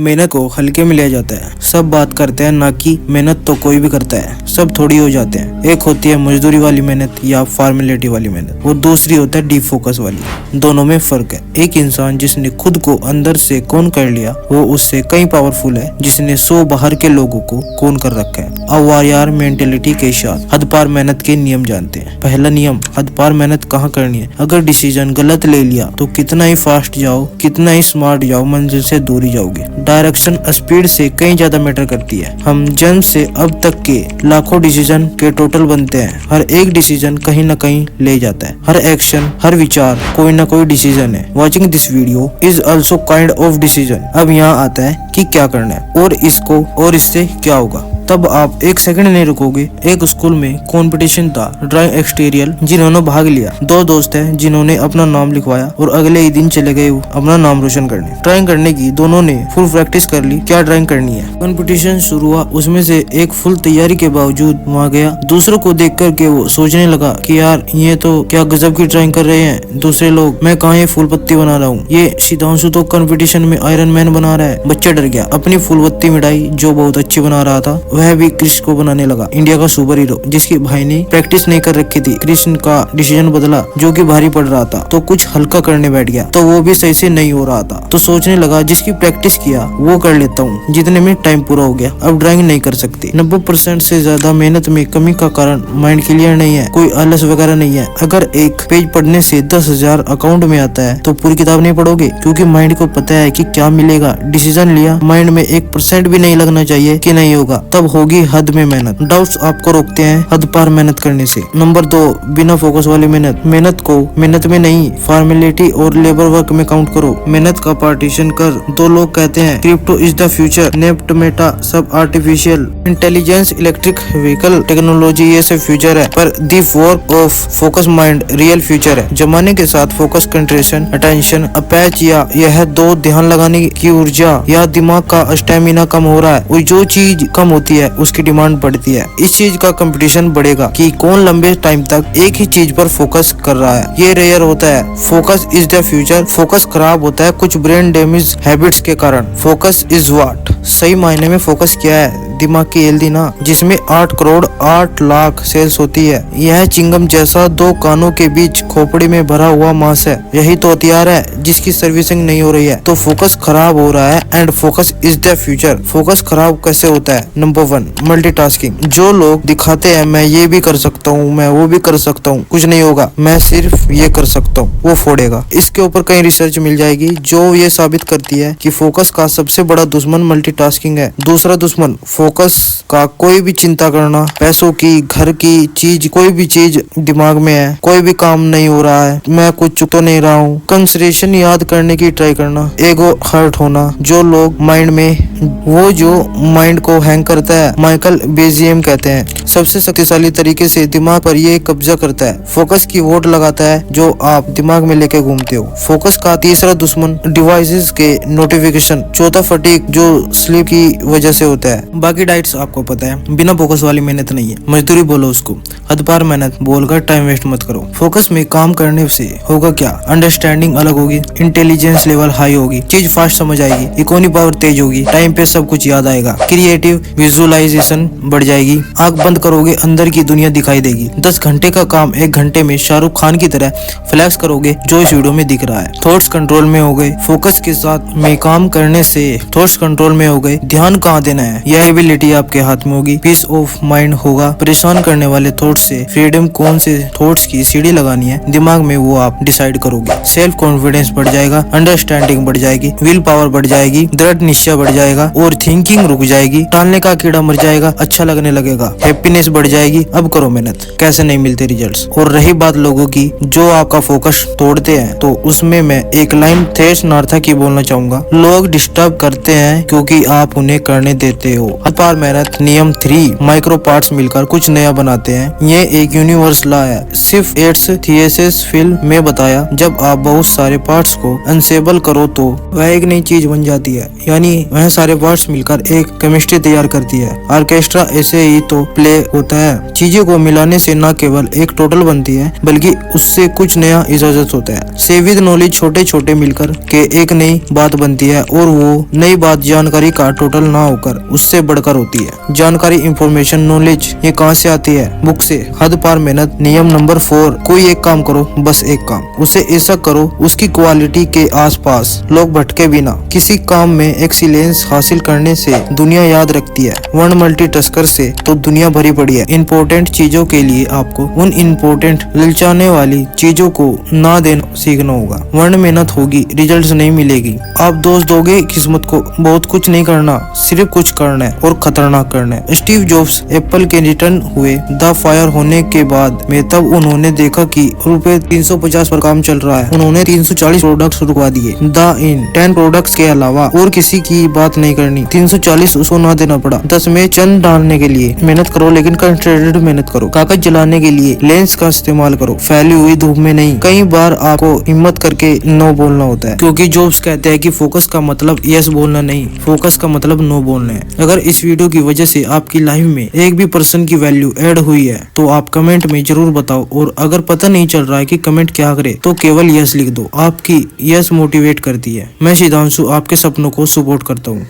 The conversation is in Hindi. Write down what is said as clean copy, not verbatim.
मेहनत को हल्के में लिया जाता है। सब बात करते हैं ना कि मेहनत तो कोई भी करता है, सब थोड़ी हो जाते हैं। एक होती है मजदूरी वाली मेहनत या फॉर्मेलिटी वाली मेहनत, और दूसरी होता है डीप फोकस वाली। दोनों में फर्क है। एक इंसान जिसने खुद को अंदर से कौन कर लिया वो उससे कहीं पावरफुल है जिसने 100 बाहर के लोगों को कौन कर रखा है। अवायार मेंटेलिटी के साथ हद पार मेहनत के नियम जानते हैं। पहला नियम, हद पार मेहनत कहाँ करनी है। अगर डिसीजन गलत ले लिया तो कितना ही फास्ट जाओ, कितना ही स्मार्ट जाओ, मंजिल से दूर ही जाओगे। डायरेक्शन स्पीड से कहीं ज्यादा मैटर करती है। हम जन्म से अब तक के लाखों डिसीजन के टोटल बनते हैं। हर एक डिसीजन कहीं ना कहीं ले जाता है। हर एक्शन, हर विचार कोई ना कोई डिसीजन है। Watching this video is also kind of decision. अब यहाँ आता है कि क्या करना है और इसको और इससे क्या होगा। तब आप एक सेकंड नहीं रुकोगे। एक स्कूल में कंपटीशन था ड्राइंग एक्सटीरियर, जिन्होंने भाग लिया। दो दोस्त हैं जिन्होंने अपना नाम लिखवाया और अगले ही दिन चले गए अपना नाम रोशन करने। ड्राइंग करने की दोनों ने फुल प्रैक्टिस कर ली, क्या ड्राइंग करनी है। कंपटीशन शुरू हुआ, उसमें से एक फुल तैयारी के बावजूद वहाँ गया। दूसरों को देख करके वो सोचने लगा कि यार ये तो क्या गजब की ड्राइंग कर रहे हैं दूसरे लोग, मैं कहाँ ये फूल पत्ती बना रहा हूँ। ये सिद्धांशु तो कंपटीशन में आयरन मैन बना रहा है। बच्चा डर गया। अपनी फूल पत्ती मिठाई जो बहुत अच्छी बना रहा था वह भी कृष्ण को बनाने लगा, इंडिया का सुपर हीरो जिसके भाई ने प्रैक्टिस नहीं कर रखी थी। कृष्ण का डिसीजन बदला जो कि भारी पड़ रहा था तो कुछ हल्का करने बैठ गया, तो वो भी सही से नहीं हो रहा था। तो सोचने लगा जिसकी प्रैक्टिस किया वो कर लेता हूँ। जितने में टाइम पूरा हो गया, अब ड्राइंग नहीं कर सकती। 90% से ज्यादा मेहनत में कमी का कारण माइंड क्लियर नहीं है, कोई आलस वगैरह नहीं है। अगर एक पेज पढ़ने से 10,000 अकाउंट में आता है तो पूरी किताब नहीं पढ़ोगे, क्योंकि माइंड को पता है कि क्या मिलेगा। डिसीजन लिया, माइंड में 1% भी नहीं लगना चाहिए कि नहीं होगा, तब होगी हद में मेहनत। डाउट्स आपको रोकते हैं हद पार मेहनत करने से। नंबर 2, बिना फोकस वाली मेहनत। मेहनत को मेहनत में नहीं, फॉर्मेलिटी और लेबर वर्क में काउंट करो। मेहनत का पार्टीशन कर दो। लोग कहते हैं crypto is the future, NFT, meta सब artificial intelligence, electric vehicle technology ये सब फ्यूचर है, पर the work of focus mind real future है। जमाने के साथ फोकस, कंसंट्रेशन, अटेंशन, अपैच या यह दो ध्यान लगाने की ऊर्जा या दिमाग का स्टेमिना कम हो रहा है। और जो चीज कम होती है उसकी डिमांड बढ़ती है। इस चीज का कंपटीशन बढ़ेगा कि कौन लंबे टाइम तक एक ही चीज पर फोकस कर रहा है। ये रेयर होता है। Focus is the future. Focus खराब होता है कुछ ब्रेन डैमेज हैबिट्स के कारण। फोकस इज व्हाट, सही मायने में फोकस क्या है? दिमाग की हेल्दी ना, जिसमें 8 करोड़ 8 लाख सेल्स होती है। यह चिंगम जैसा 2 कानों के बीच खोपड़ी में भरा हुआ मांस है। यही तो हथियार है जिसकी सर्विसिंग नहीं हो रही है, तो फोकस खराब हो रहा है। And focus is the future. Focus खराब कैसे होता है? Number 1, multitasking. जो लोग दिखाते हैं मैं ये भी कर सकता हूँ, मैं वो भी कर सकता हूँ, कुछ नहीं होगा, मैं सिर्फ ये कर सकता हूँ, वो फोड़ेगा। इसके ऊपर कई रिसर्च मिल जाएगी जो ये साबित करती है कि फोकस का सबसे बड़ा दुश्मन मल्टीटास्किंग है। दूसरा दुश्मन फोकस का कोई भी चिंता करना, पैसों की, घर की चीज, कोई भी चीज दिमाग में है, कोई भी काम नहीं हो रहा है, मैं कुछ चुक तो नहीं रहा हूँ। कंसंट्रेशन याद करने की ट्राई करना, एगो हर्ट होना। जो लोग माइंड में, वो जो माइंड को हैंग करता है, माइकल बेजियम कहते हैं सबसे शक्तिशाली तरीके से दिमाग पर ये कब्जा करता है। फोकस की वोट लगाता है जो आप दिमाग में लेके घूमते हो। फोकस का तीसरा दुश्मन डिवाइसेस के नोटिफिकेशन। चौथा फटीग जो स्लीप की वजह से होता है। बाकी डाइट्स आपको पता है। बिना फोकस वाली मेहनत नहीं है, मजदूरी बोलो उसको। हद पार मेहनत बोलकर टाइम वेस्ट मत करो। फोकस में काम करने से होगा क्या? अंडरस्टैंडिंग अलग होगी, इंटेलिजेंस लेवल हाई होगी, चीज फास्ट समझ आएगी, इकोनॉमी पावर तेज होगी, टाइम पे सब कुछ याद आएगा, क्रिएटिव विजुअलाइजेशन बढ़ जाएगी, आंख बंद करोगे अंदर की दुनिया दिखाई देगी। 10 घंटे का काम 1 घंटे में शाहरुख खान की तरह फ्लैक्स करोगे जो इस वीडियो में दिख रहा है। थॉट्स कंट्रोल में हो गए। फोकस के साथ में काम करने से थॉट्स कंट्रोल में हो गए। ध्यान कहाँ देना है यह एबिलिटी आपके हाथ में होगी। पीस ऑफ माइंड होगा। परेशान करने वाले थॉट्स से फ्रीडम, कौन से थॉट्स की सीढ़ी लगानी है दिमाग में वो आप डिसाइड करोगे। सेल्फ कॉन्फिडेंस बढ़ जाएगा, अंडरस्टैंडिंग बढ़ जाएगी, विल पावर बढ़ जाएगी, दृढ़ निश्चय बढ़ जाएगा और थिंकिंग रुक जाएगी, टालने का कीड़ा मर जाएगा, अच्छा लगने लगेगा, हैप्पीनेस बढ़ जाएगी। अब करो मेहनत, कैसे नहीं मिलते रिजल्ट्स। और रही बात लोगों की जो आपका फोकस तोड़ते हैं, तो उसमें मैं एक लाइन थेस नार्था की बोलना चाहूंगा। लोग डिस्टर्ब करते हैं क्योंकि आप उन्हें करने देते हो। पार मेहनत। नियम 3, माइक्रो पार्ट्स मिलकर कुछ नया बनाते हैं। ये एक यूनिवर्स लॉ है, सिर्फ एड्स थियसिस फिल्म में बताया। जब आप बहुत सारे पार्ट्स को अनसेबल करो तो वह एक नई चीज बन जाती है, यानी वह सारे पार्ट्स मिलकर एक केमिस्ट्री तैयार करती है। ऑर्केस्ट्रा ऐसे ही तो प्ले होता है। चीजों को मिलाने से न केवल एक टोटल बनती है बल्कि उससे कुछ नया इजाजत होता है। से विद नॉलेज छोटे छोटे मिलकर के एक नई बात बनती है और वो नई बात जानकारी का टोटल ना होकर उससे बढ़कर होती है। जानकारी, इंफॉर्मेशन, नॉलेज ये कहाँ से आती है? बुक से। हद पार मेहनत। नियम नंबर 4, कोई एक काम करो, बस एक काम, उसे ऐसा करो उसकी क्वालिटी के आसपास लोग भटके बिना। किसी काम में एक्सीलेंस हासिल करने से दुनिया याद रखती है, वन मल्टीटास्कर से तो दुनिया भरी पड़ी है। इम्पोर्टेंट चीजों के लिए आपको उन इम्पोर्टेंट ललचाने वाली चीजों को ना देना सीखना होगा, वरना मेहनत होगी, रिजल्ट नहीं मिलेगी। आप दोष दोगे किस्मत को। बहुत कुछ नहीं करना, सिर्फ कुछ करना है और खतरनाक करना है। स्टीव जॉब्स एप्पल के रिटर्न हुए द फायर होने के बाद में तब उन्होंने देखा कि रुपए 350 पर काम चल रहा है। उन्होंने 340 प्रोडक्ट्स रुकवा दिए। द इन 10 प्रोडक्ट्स के अलावा और किसी की बात नहीं करनी। 340 उसको ना देना पड़ा। 10 में चंद डालने के लिए मेहनत करो, लेकिन कंसंट्रेटेड मेहनत करो। कागज जलाने के लिए लेंस का इस्तेमाल करो, फैली हुई धूप में नहीं। कई बार आपको हिम्मत करके नो बोलना होता है, क्योंकि जॉब्स कहते हैं कि फोकस का मतलब यस बोलना नहीं, फोकस का मतलब नो बोलना है। अगर इस वीडियो की वजह से आपकी लाइफ में एक भी पर्सन की वैल्यू ऐड हुई है तो आप कमेंट में जरूर बताओ, और अगर पता नहीं चल रहा है कि कमेंट क्या करे तो केवल यस लिख दो। आपकी यस मोटिवेट करती है। मैं सिद्धांशु आपके सपनों को सपोर्ट करता हूँ।